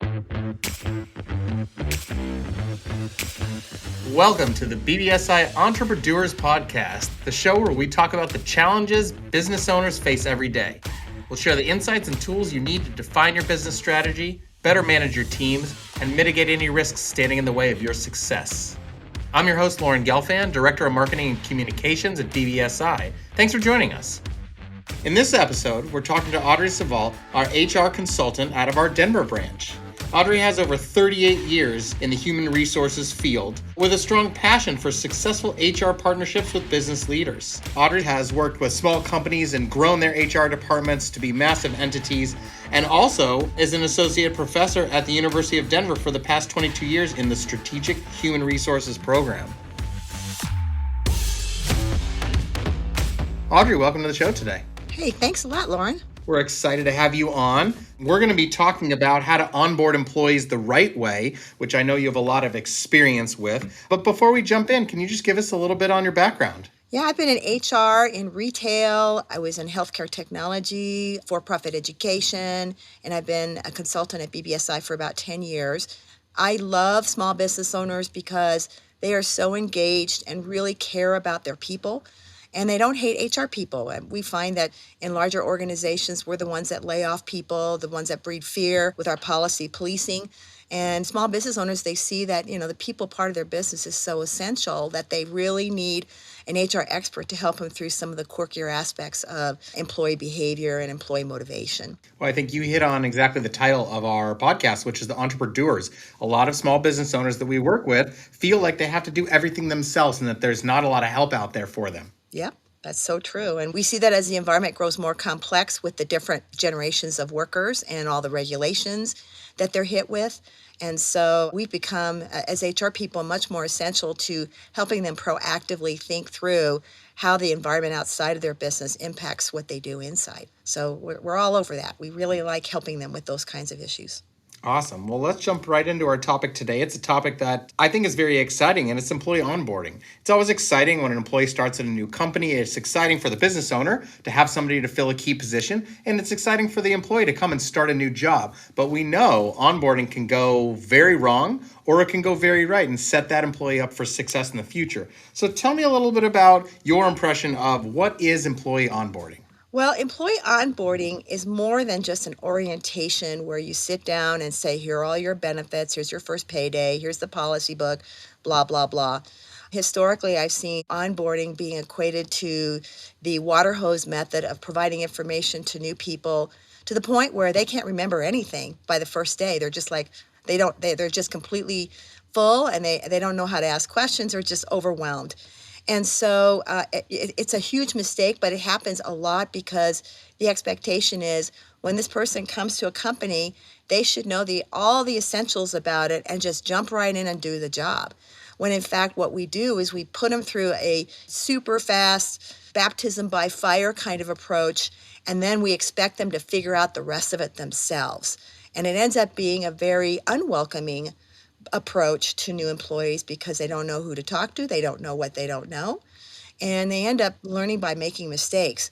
Welcome to the BBSI Entrepreneurs Podcast, the show where we talk about the challenges business owners face every day. We'll share the insights and tools you need to define your business strategy, better manage your teams, and mitigate any risks standing in the way of your success. I'm your host, Lauren Gelfand, Director of Marketing and Communications at BBSI. Thanks for joining us. In this episode, we're talking to Audrey Sevalt, our HR consultant out of our Denver branch. Audrey has over 38 years in the human resources field with a strong passion for successful HR partnerships with business leaders. Audrey has worked with small companies and grown their HR departments to be massive entities, and also is an associate professor at the University of Denver for the past 22 years in the Strategic Human Resources program. Audrey, welcome to the show today. Hey, thanks a lot, Lauren. We're excited to have you on. We're going to be talking about how to onboard employees the right way, which I know you have a lot of experience with. But before we jump in, can you just give us a little bit on your background? Yeah, I've been in HR, in retail. I was in healthcare technology, for-profit education, and I've been a consultant at BBSI for about 10 years. I love small business owners because they are so engaged and really care about their people. And they don't hate HR people. And we find that in larger organizations, we're the ones that lay off people, the ones that breed fear with our policy policing. And small business owners, they see that, the people part of their business is so essential that they really need an HR expert to help them through some of the quirkier aspects of employee behavior and employee motivation. Well, I think you hit on exactly the title of our podcast, which is the Entrepreneurs. A lot of small business owners that we work with feel like they have to do everything themselves and that there's not a lot of help out there for them. Yep, that's so true. And we see that as the environment grows more complex with the different generations of workers and all the regulations that they're hit with. And so we've become, as HR people, much more essential to helping them proactively think through how the environment outside of their business impacts what they do inside. So we're all over that. We really like helping them with those kinds of issues. Awesome. Well, let's jump right into our topic today. It's a topic that I think is very exciting, and it's employee onboarding. It's always exciting when an employee starts at a new company. It's exciting for the business owner to have somebody to fill a key position, and it's exciting for the employee to come and start a new job. But we know onboarding can go very wrong, or it can go very right and set that employee up for success in the future. So tell me a little bit about your impression of what is employee onboarding. Well, employee onboarding is more than just an orientation where you sit down and say, here are all your benefits, here's your first payday, here's the policy book, blah, blah, blah. Historically, I've seen onboarding being equated to the water hose method of providing information to new people to the point where they can't remember anything by the first day. They're just like, they're just completely full and they don't know how to ask questions or just overwhelmed. And so it's a huge mistake, but it happens a lot because the expectation is when this person comes to a company, they should know all the essentials about it and just jump right in and do the job. When in fact, what we do is we put them through a super fast baptism by fire kind of approach, and then we expect them to figure out the rest of it themselves. And it ends up being a very unwelcoming approach to new employees because they don't know who to talk to, they don't know what they don't know, and they end up learning by making mistakes.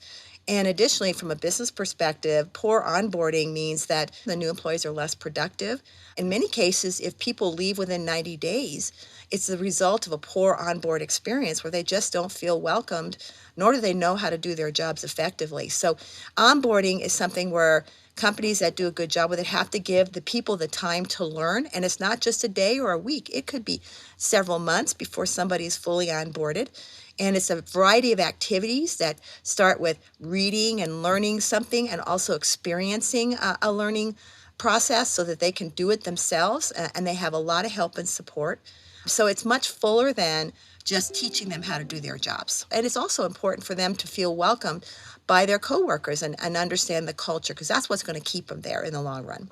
And additionally, from a business perspective, poor onboarding means that the new employees are less productive. In many cases, if people leave within 90 days, it's the result of a poor onboard experience where they just don't feel welcomed, nor do they know how to do their jobs effectively. So onboarding is something where companies that do a good job with it have to give the people the time to learn. And it's not just a day or a week. It could be several months before somebody's fully onboarded. And it's a variety of activities that start with reading and learning something and also experiencing a learning process so that they can do it themselves. And they have a lot of help and support. So it's much fuller than just teaching them how to do their jobs. And it's also important for them to feel welcomed by their coworkers and understand the culture, because that's what's going to keep them there in the long run.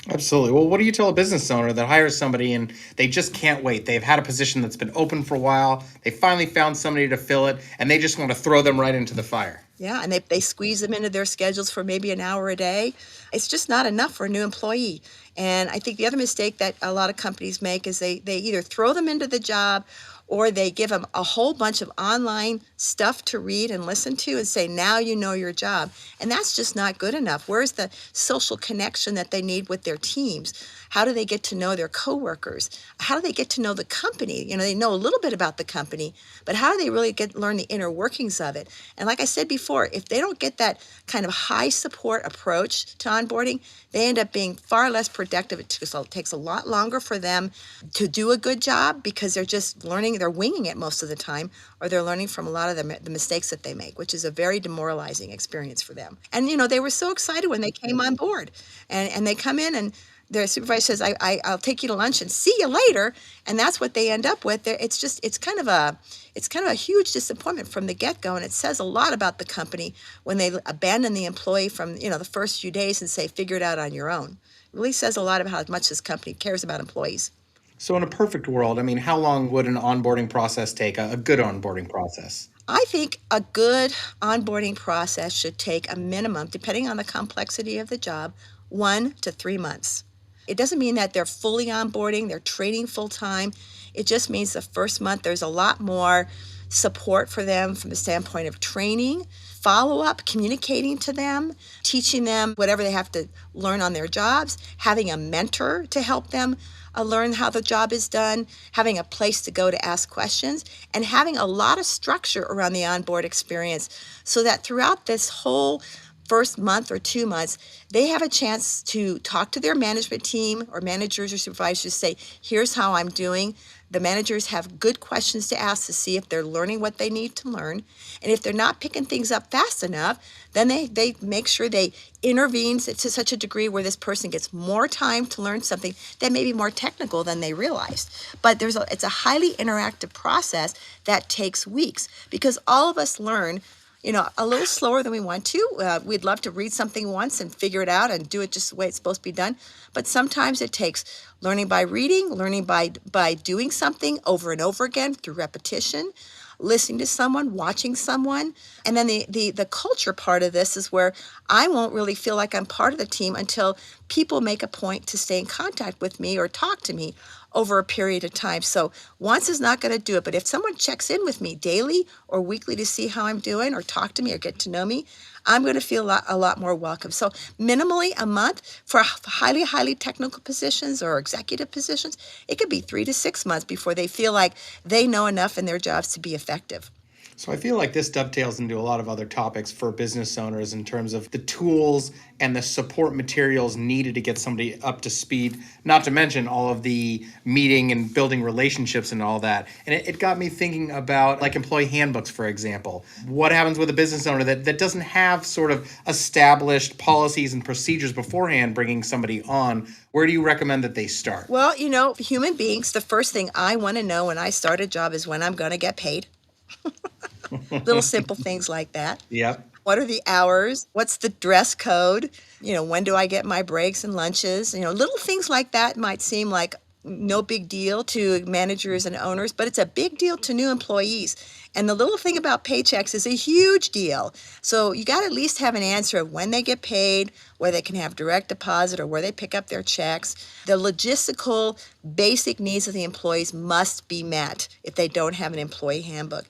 Absolutely. Well, what do you tell a business owner that hires somebody and they just can't wait? They've had a position that's been open for a while. They finally found somebody to fill it, and they just want to throw them right into the fire. Yeah, and they squeeze them into their schedules for maybe an hour a day. It's just not enough for a new employee. And I think the other mistake that a lot of companies make is they either throw them into the job or they give them a whole bunch of online stuff to read and listen to and say, now you know your job. And that's just not good enough. Where's the social connection that they need with their teams? How do they get to know their coworkers? How do they get to know the company? They know a little bit about the company, but how do they really learn the inner workings of it? And like I said before, if they don't get that kind of high support approach to onboarding, they end up being far less productive. It takes a lot longer for them to do a good job because they're just learning, they're winging it most of the time, or they're learning from a lot of the mistakes that they make, which is a very demoralizing experience for them. And, they were so excited when they came on board, and they come in and their supervisor says, I'll take you to lunch and see you later. And that's what they end up with. It's kind of a huge disappointment from the get-go. And it says a lot about the company when they abandon the employee from, the first few days and say, figure it out on your own. It really says a lot about how much this company cares about employees. So in a perfect world, how long would an onboarding process take, a good onboarding process? I think a good onboarding process should take a minimum, depending on the complexity of the job, 1 to 3 months. It doesn't mean that they're fully onboarding, they're training full time. It just means the first month there's a lot more support for them from the standpoint of training, follow-up, communicating to them, teaching them whatever they have to learn on their jobs, having a mentor to help them learn how the job is done, having a place to go to ask questions, and having a lot of structure around the onboard experience so that throughout this whole first month or 2 months, they have a chance to talk to their management team or managers or supervisors, say, here's how I'm doing. The managers have good questions to ask to see if they're learning what they need to learn. And if they're not picking things up fast enough, then they make sure they intervene to such a degree where this person gets more time to learn something that may be more technical than they realized. But it's a highly interactive process that takes weeks because all of us learn a little slower than we want to. We'd love to read something once and figure it out and do it just the way it's supposed to be done. But sometimes it takes learning by reading, learning by doing something over and over again through repetition, listening to someone, watching someone. And then the culture part of this is where I won't really feel like I'm part of the team until people make a point to stay in contact with me or talk to me over a period of time. So once is not going to do it, but if someone checks in with me daily or weekly to see how I'm doing or talk to me or get to know me, I'm going to feel a lot more welcome. So minimally a month for highly, highly technical positions or executive positions, it could be 3 to 6 months before they feel like they know enough in their jobs to be effective. So I feel like this dovetails into a lot of other topics for business owners in terms of the tools and the support materials needed to get somebody up to speed, not to mention all of the meeting and building relationships and all that. And it got me thinking about like employee handbooks, for example. What happens with a business owner that doesn't have sort of established policies and procedures beforehand bringing somebody on? Where do you recommend that they start? Well, human beings, the first thing I want to know when I start a job is when I'm going to get paid. Little simple things like that. Yep. What are the hours? What's the dress code? When do I get my breaks and lunches? Little things like that might seem like no big deal to managers and owners, but it's a big deal to new employees. And the little thing about paychecks is a huge deal. So you got to at least have an answer of when they get paid, where they can have direct deposit or where they pick up their checks. The logistical basic needs of the employees must be met if they don't have an employee handbook.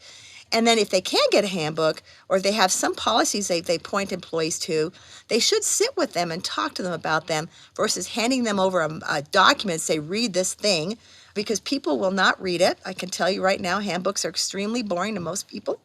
And then if they can't get a handbook or if they have some policies they point employees to, they should sit with them and talk to them about them versus handing them over a document and say, read this thing, because people will not read it. I can tell you right now, handbooks are extremely boring to most people.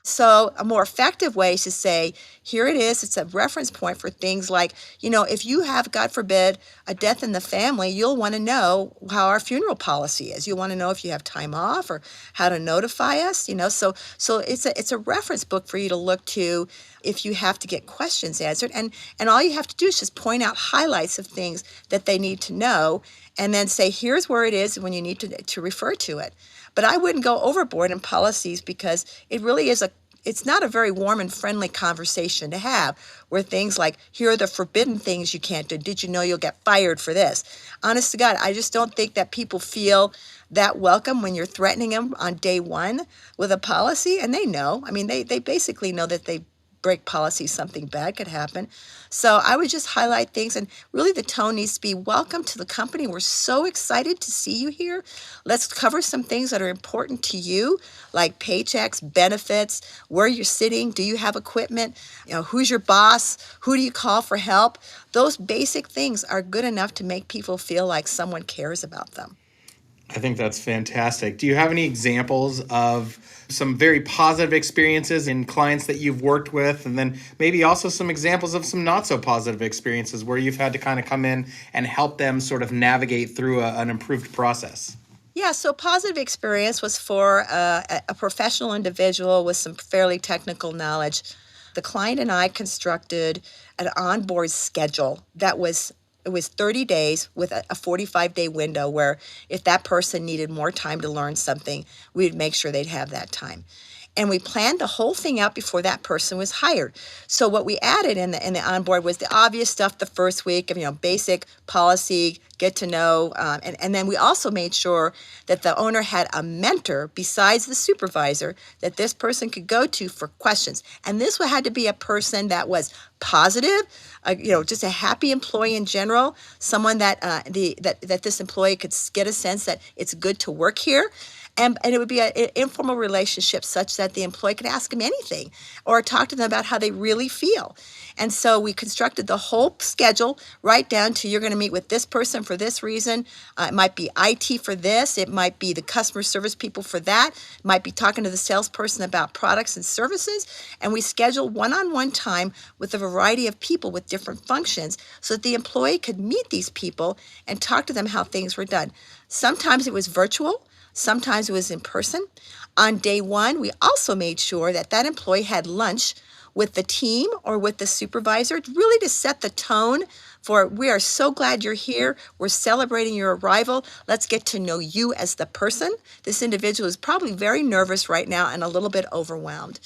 So a more effective way is to say, here it is. It's a reference point for things like, if you have, God forbid, a death in the family, you'll want to know how our funeral policy is. You'll want to know if you have time off or how to notify us, So it's a reference book for you to look to if you have to get questions answered. And all you have to do is just point out highlights of things that they need to know and then say, here's where it is when you need to refer to it. But I wouldn't go overboard in policies because it really is it's not a very warm and friendly conversation to have where things like, here are the forbidden things you can't do. Did you know you'll get fired for this? Honest to God, I just don't think that people feel that welcome when you're threatening them on day one with a policy. And they know, they basically know that they break policy, something bad could happen. So I would just highlight things, and really the tone needs to be, welcome to the company. We're so excited to see you here. Let's cover some things that are important to you, like paychecks, benefits, where you're sitting, do you have equipment, who's your boss, who do you call for help. Those basic things are good enough to make people feel like someone cares about them. I think that's fantastic. Do you have any examples of some very positive experiences in clients that you've worked with? And then maybe also some examples of some not so positive experiences where you've had to kind of come in and help them sort of navigate through an improved process? Yeah, so positive experience was for a professional individual with some fairly technical knowledge. The client and I constructed an onboard schedule that was, it was 30 days with a 45-day window where if that person needed more time to learn something, we would make sure they'd have that time. And we planned the whole thing out before that person was hired. So what we added in the onboard was the obvious stuff the first week of basic policy, get to know, and then we also made sure that the owner had a mentor besides the supervisor that this person could go to for questions. And this had to be a person that was positive, just a happy employee in general, someone that that this employee could get a sense that it's good to work here. And it would be an informal relationship such that the employee could ask them anything or talk to them about how they really feel. And so we constructed the whole schedule right down to, you're going to meet with this person for this reason. It might be IT for this. It might be the customer service people for that. It might be talking to the salesperson about products and services. And we scheduled one-on-one time with a variety of people with different functions so that the employee could meet these people and talk to them how things were done. Sometimes it was virtual. Sometimes it was in person. On day one, we also made sure that that employee had lunch with the team or with the supervisor, really to set the tone for, we are so glad you're here. We're celebrating your arrival. Let's get to know you as the person. This individual is probably very nervous right now and a little bit overwhelmed.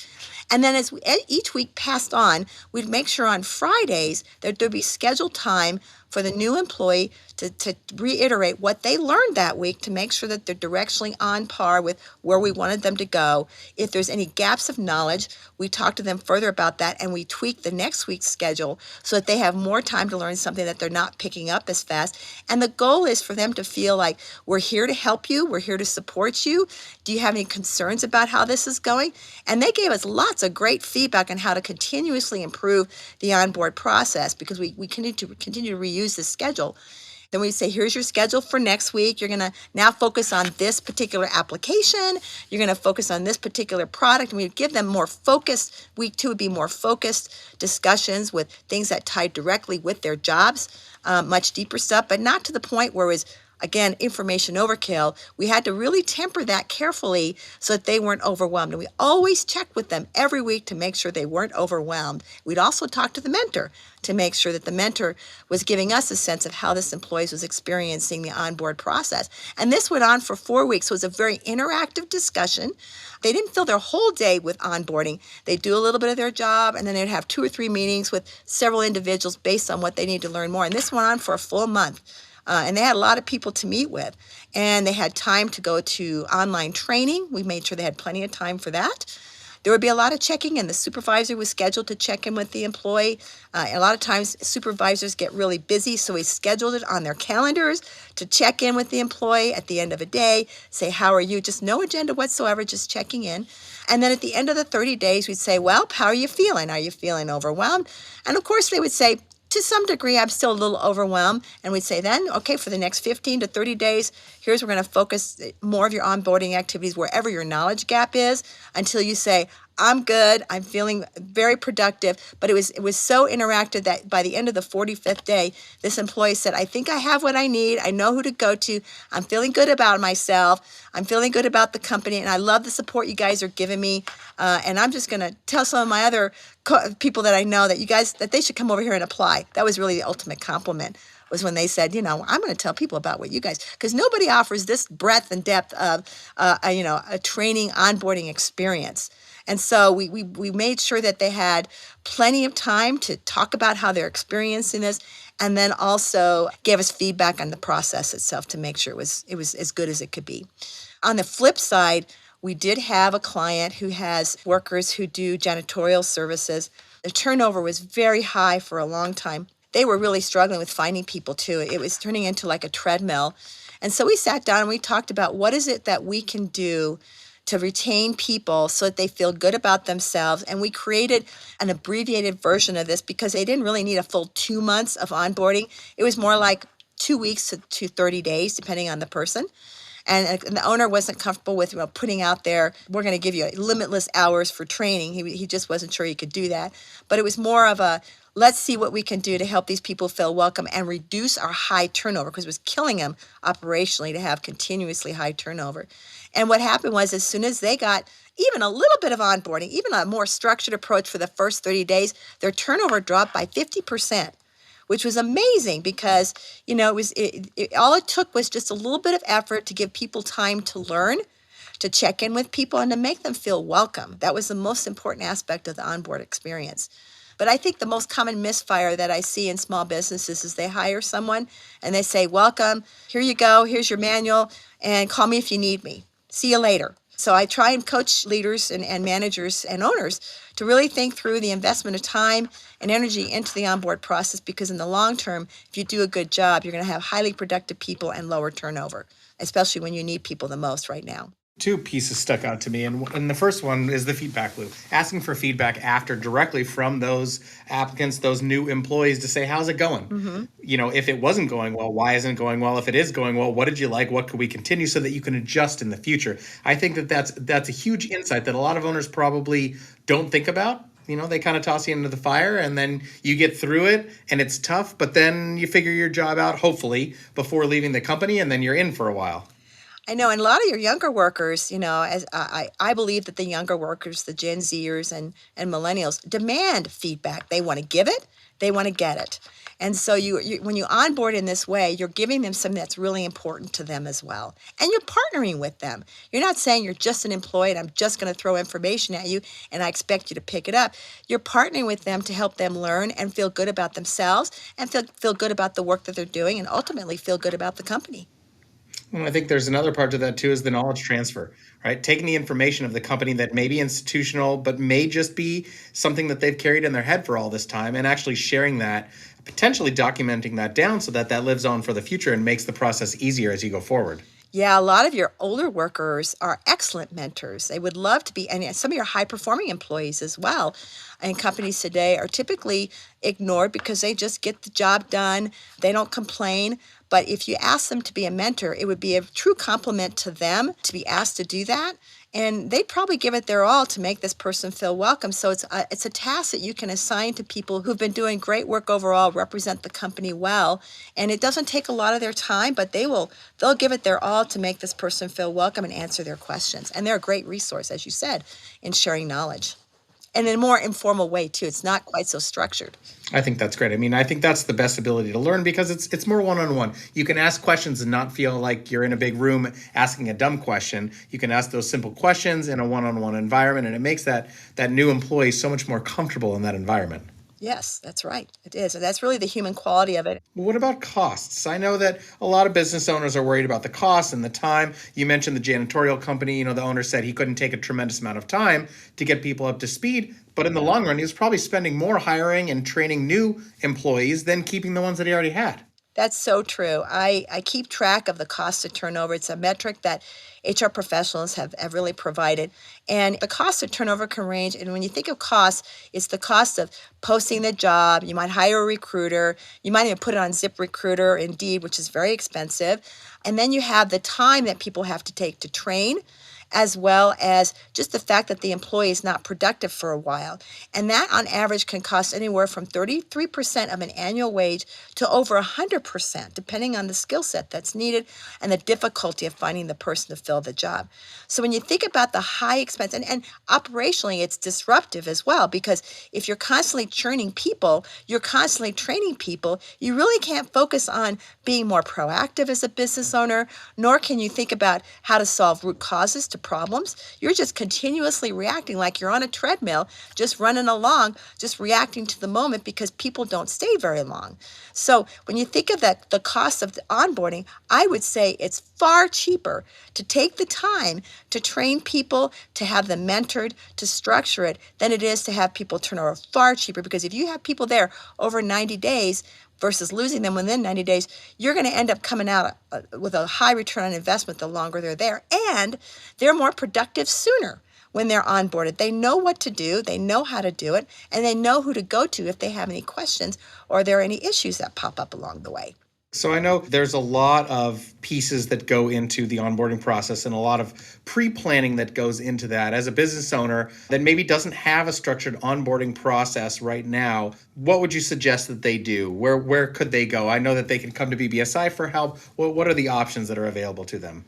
And then as each week passed on, we'd make sure on Fridays that there'd be scheduled time for the new employee to reiterate what they learned that week to make sure that they're directionally on par with where we wanted them to go. If there's any gaps of knowledge, we talk to them further about that, and we tweak the next week's schedule so that they have more time to learn something that they're not picking up as fast. And the goal is for them to feel like, we're here to help you, we're here to support you. Do you have any concerns about how this is going? And they gave us lots of great feedback on how to continuously improve the onboard process, because we continue to reuse the schedule. Then we say, here's your schedule for next week. You're going to now focus on this particular application. You're going to focus on this particular product. And we give them more focused. Week 2 would be more focused discussions with things that tie directly with their jobs, much deeper stuff, but not to the point where it was, again, information overkill. We had to really temper that carefully so that they weren't overwhelmed. And we always checked with them every week to make sure they weren't overwhelmed. We'd also talk to the mentor to make sure that the mentor was giving us a sense of how this employee was experiencing the onboard process. And this went on for 4 weeks. So it was a very interactive discussion. They didn't fill their whole day with onboarding. They'd do a little bit of their job, and then they'd have 2 or 3 meetings with several individuals based on what they need to learn more. And this went on for a full month. And they had a lot of people to meet with. And they had time to go to online training. We made sure they had plenty of time for that. There would be a lot of checking in. The supervisor was scheduled to check in with the employee. A lot of times supervisors get really busy, so we scheduled it on their calendars to check in with the employee at the end of a day, say, how are you? Just no agenda whatsoever, just checking in. And then at the end of the 30 days, we'd say, well, how are you feeling? Are you feeling overwhelmed? And of course, they would say, to some degree, I'm still a little overwhelmed. And we'd say then, okay, for the next 15 to 30 days, here's where we're going to focus more of your onboarding activities wherever your knowledge gap is until you say, I'm good, I'm feeling very productive. But it was so interactive that by the end of the 45th day, this employee said, I think I have what I need. I know who to go to. I'm feeling good about myself. I'm feeling good about the company. And I love the support you guys are giving me. And I'm just going to tell some of my other people that I know that you guys, that they should come over here and apply. That was really the ultimate compliment, was when they said, I'm going to tell people about what you guys, because nobody offers this breadth and depth of, a training onboarding experience. And so we made sure that they had plenty of time to talk about how they're experiencing this, and then also gave us feedback on the process itself to make sure it was as good as it could be. On the flip side, We did have a client who has workers who do janitorial services. The turnover was very high for a long time. They were really struggling with finding people too. It was turning into like a treadmill. And so we sat down and we talked about what is it that we can do to retain people so that they feel good about themselves. And we created an abbreviated version of this because they didn't really need a full 2 months of onboarding. It was more like 2 weeks to 30 days, depending on the person. And the owner wasn't comfortable with putting out there, we're going to give you limitless hours for training. He just wasn't sure he could do that. But it was more of a, let's see what we can do to help these people feel welcome and reduce our high turnover, because it was killing them operationally to have continuously high turnover. And what happened was, as soon as they got even a little bit of onboarding, even a more structured approach for the first 30 days, their turnover dropped by 50%. Which was amazing because, all it took was just a little bit of effort to give people time to learn, to check in with people, and to make them feel welcome. That was the most important aspect of the onboard experience. But I think the most common misfire that I see in small businesses is they hire someone and they say, welcome, here you go, here's your manual, and call me if you need me. See you later. So I try and coach leaders and managers and owners to really think through the investment of time and energy into the onboard process, because in the long term, if you do a good job, you're going to have highly productive people and lower turnover, especially when you need people the most right now. Two pieces stuck out to me, and the first one is the feedback loop. Asking for feedback after directly from those applicants, those new employees, to say, how's it going? Mm-hmm. If it wasn't going well, why isn't it going well? If it is going well, what did you like? What could we continue so that you can adjust in the future? I think that's a huge insight that a lot of owners probably don't think about. They kind of toss you into the fire, and then you get through it, and it's tough, but then you figure your job out, hopefully, before leaving the company, and then you're in for a while. I know, and a lot of your younger workers, as I believe that the younger workers, the Gen Zers and millennials, demand feedback. They want to give it, they want to get it. And so you when you onboard in this way, you're giving them something that's really important to them as well. And you're partnering with them. You're not saying you're just an employee and I'm just going to throw information at you and I expect you to pick it up. You're partnering with them to help them learn and feel good about themselves and feel good about the work that they're doing, and ultimately feel good about the company. Well, I think there's another part to that too, is the knowledge transfer, right? Taking the information of the company that may be institutional, but may just be something that they've carried in their head for all this time, and actually sharing that, potentially documenting that down so that lives on for the future and makes the process easier as you go forward. Yeah, a lot of your older workers are excellent mentors. They would love to be, and some of your high-performing employees as well. And companies today are typically ignored because they just get the job done. They don't complain. But if you ask them to be a mentor, it would be a true compliment to them to be asked to do that. And they'd probably give it their all to make this person feel welcome. So it's a task that you can assign to people who've been doing great work overall, represent the company well. And it doesn't take a lot of their time, but they'll give it their all to make this person feel welcome and answer their questions. And they're a great resource, as you said, in sharing knowledge. And in a more informal way, too. It's not quite so structured. I think that's great. I mean, I think that's the best ability to learn, because it's more one-on-one. You can ask questions and not feel like you're in a big room asking a dumb question. You can ask those simple questions in a one-on-one environment, and it makes that new employee so much more comfortable in that environment. Yes, that's right. It is. And that's really the human quality of it. What about costs? I know that a lot of business owners are worried about the costs and the time. You mentioned the janitorial company. The owner said he couldn't take a tremendous amount of time to get people up to speed. But in the long run, he was probably spending more hiring and training new employees than keeping the ones that he already had. That's so true. I keep track of the cost of turnover. It's a metric that HR professionals have really provided. And the cost of turnover can range. And when you think of costs, it's the cost of posting the job. You might hire a recruiter. You might even put it on ZipRecruiter or Indeed, which is very expensive. And then you have the time that people have to take to train, as well as just the fact that the employee is not productive for a while. And that on average can cost anywhere from 33% of an annual wage to over 100%, depending on the skill set that's needed and the difficulty of finding the person to fill the job. So when you think about the high expense, and operationally it's disruptive as well, because if you're constantly churning people, you're constantly training people, you really can't focus on being more proactive as a business owner, nor can you think about how to solve root causes to problems. You're just continuously reacting like you're on a treadmill, just running along, just reacting to the moment because people don't stay very long. So when you think of that, the cost of the onboarding, I would say it's far cheaper to take the time to train people, to have them mentored, to structure it, than it is to have people turn over. Far cheaper, because if you have people there over 90 days versus losing them within 90 days, you're going to end up coming out with a high return on investment the longer they're there. And they're more productive sooner when they're onboarded. They know what to do, they know how to do it, and they know who to go to if they have any questions or there are any issues that pop up along the way. So I know there's a lot of pieces that go into the onboarding process and a lot of pre-planning that goes into that. As a business owner that maybe doesn't have a structured onboarding process right now, what would you suggest that they do? Where could they go? I know that they can come to BBSI for help. What are the options that are available to them?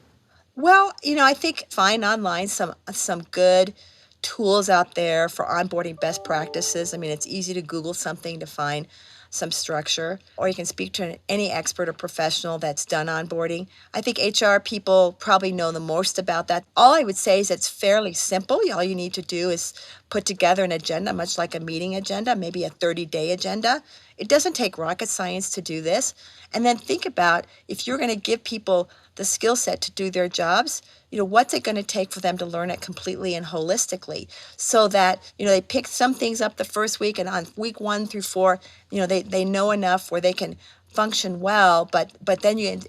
Well, I think find online some good tools out there for onboarding best practices. I mean, it's easy to Google something to find some structure, or you can speak to any expert or professional that's done onboarding. I think HR people probably know the most about that. All I would say is it's fairly simple. All you need to do is put together an agenda, much like a meeting agenda, maybe a 30-day agenda. It doesn't take rocket science to do this. And then think about, if you're going to give people the skill set to do their jobs, what's it going to take for them to learn it completely and holistically, so that, they pick some things up the first week, and on week 1 through 4, they know enough where they can function well, but then you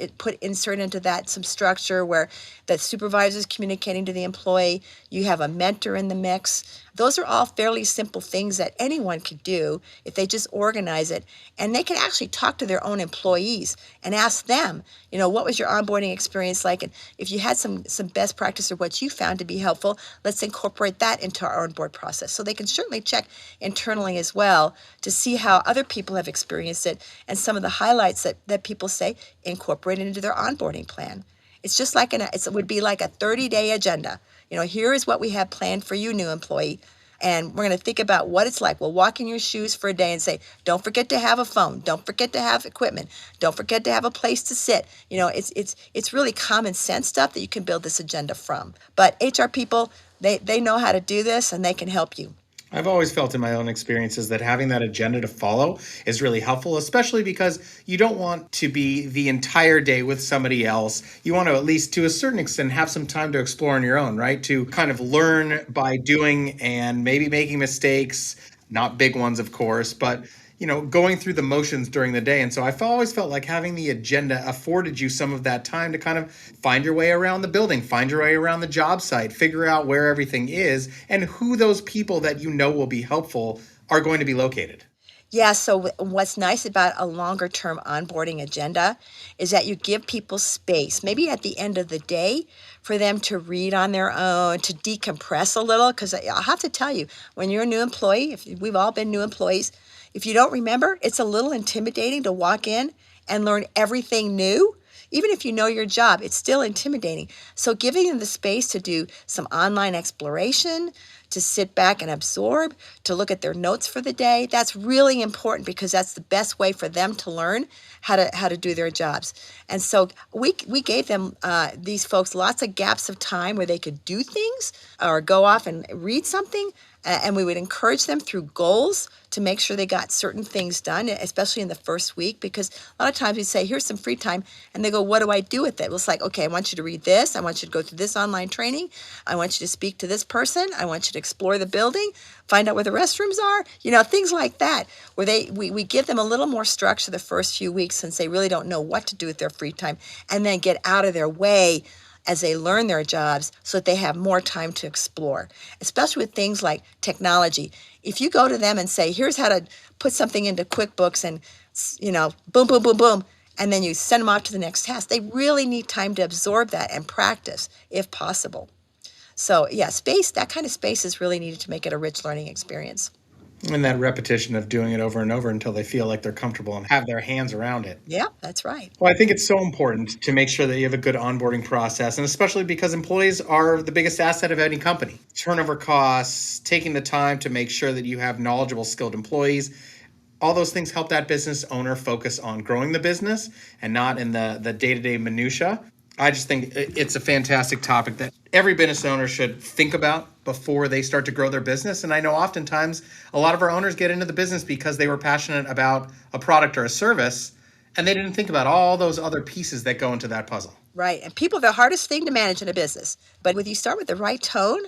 insert into that some structure where the supervisor is communicating to the employee, you have a mentor in the mix. Those are all fairly simple things that anyone could do if they just organize it, and they can actually talk to their own employees and ask them, what was your onboarding experience like, and if you had some best practice or what you found to be helpful, let's incorporate that into our onboard process. So they can certainly check internally as well to see how other people have experienced it, and some of the highlights that people say incorporate into their onboarding plan. It's just like it would be like a 30-day agenda. Here is what we have planned for you, new employee. And we're going to think about what it's like. We'll walk in your shoes for a day and say, don't forget to have a phone. Don't forget to have equipment. Don't forget to have a place to sit. It's really common sense stuff that you can build this agenda from. But HR people, they know how to do this, and they can help you. I've always felt in my own experiences that having that agenda to follow is really helpful, especially because you don't want to be the entire day with somebody else. You want to, at least to a certain extent, have some time to explore on your own, right? To kind of learn by doing and maybe making mistakes, not big ones, of course, but going through the motions during the day. And so I've always felt like having the agenda afforded you some of that time to kind of find your way around the building, find your way around the job site, figure out where everything is and who those people that will be helpful are going to be located. Yeah, so what's nice about a longer term onboarding agenda is that you give people space, maybe at the end of the day, for them to read on their own, to decompress a little. Because I'll have to tell you, when you're a new employee, if we've all been new employees, if you don't remember, it's a little intimidating to walk in and learn everything new. Even if you know your job, it's still intimidating. So giving them the space to do some online exploration, to sit back and absorb, to look at their notes for the day, that's really important, because that's the best way for them to learn how to do their jobs. And so we gave them, these folks, lots of gaps of time where they could do things or go off and read something. And we would encourage them through goals to make sure they got certain things done, especially in the first week, because a lot of times we say, here's some free time, and they go, what do I do with it? Well, it's like, okay, I want you to read this. I want you to go through this online training. I want you to speak to this person. I want you to explore the building, find out where the restrooms are, things like that, where we give them a little more structure the first few weeks, since they really don't know what to do with their free time, and then get out of their way as they learn their jobs so that they have more time to explore, especially with things like technology. If you go to them and say, here's how to put something into QuickBooks and, boom, boom, boom, boom, and then you send them off to the next task, they really need time to absorb that and practice if possible. So yeah, that kind of space is really needed to make it a rich learning experience. And that repetition of doing it over and over until they feel like they're comfortable and have their hands around it. Yeah, that's right. Well, I think it's so important to make sure that you have a good onboarding process, and especially because employees are the biggest asset of any company. Turnover costs, taking the time to make sure that you have knowledgeable, skilled employees, all those things help that business owner focus on growing the business and not in the day-to-day minutia. I just think it's a fantastic topic that every business owner should think about before they start to grow their business. And I know oftentimes a lot of our owners get into the business because they were passionate about a product or a service, and they didn't think about all those other pieces that go into that puzzle. Right. And people are the hardest thing to manage in a business. But when you start with the right tone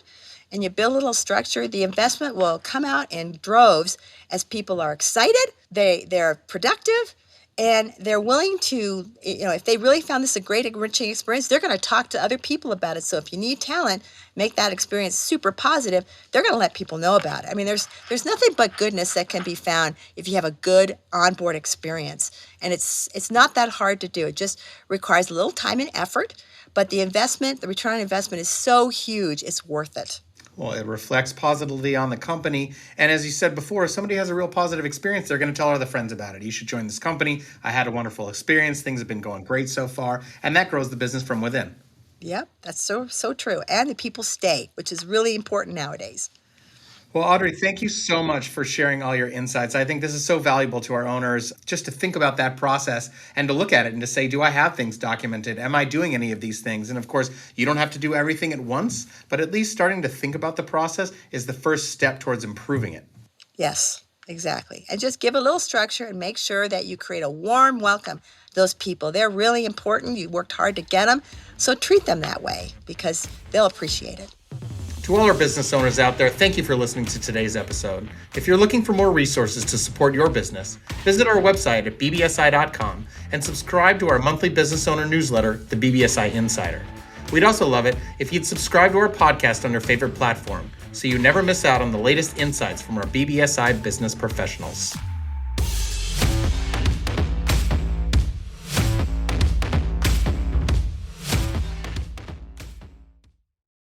and you build a little structure, the investment will come out in droves as people are excited, they're productive, and they're willing to, if they really found this a great enriching experience, they're going to talk to other people about it. So if you need talent, make that experience super positive, they're going to let people know about it. I mean, there's nothing but goodness that can be found if you have a good onboard experience. And it's not that hard to do. It just requires a little time and effort, but the return on investment is so huge, it's worth it. Well, it reflects positively on the company. And as you said before, if somebody has a real positive experience, they're going to tell other friends about it. You should join this company. I had a wonderful experience. Things have been going great so far. And that grows the business from within. Yep, that's so true. And the people stay, which is really important nowadays. Well, Audrey, thank you so much for sharing all your insights. I think this is so valuable to our owners just to think about that process and to look at it and to say, do I have things documented? Am I doing any of these things? And of course, you don't have to do everything at once, but at least starting to think about the process is the first step towards improving it. Yes, exactly. And just give a little structure and make sure that you create a warm welcome. Those people, they're really important. You worked hard to get them. So treat them that way because they'll appreciate it. To all our business owners out there, thank you for listening to today's episode. If you're looking for more resources to support your business, visit our website at bbsi.com and subscribe to our monthly business owner newsletter, the BBSI Insider. We'd also love it if you'd subscribe to our podcast on your favorite platform so you never miss out on the latest insights from our BBSI business professionals.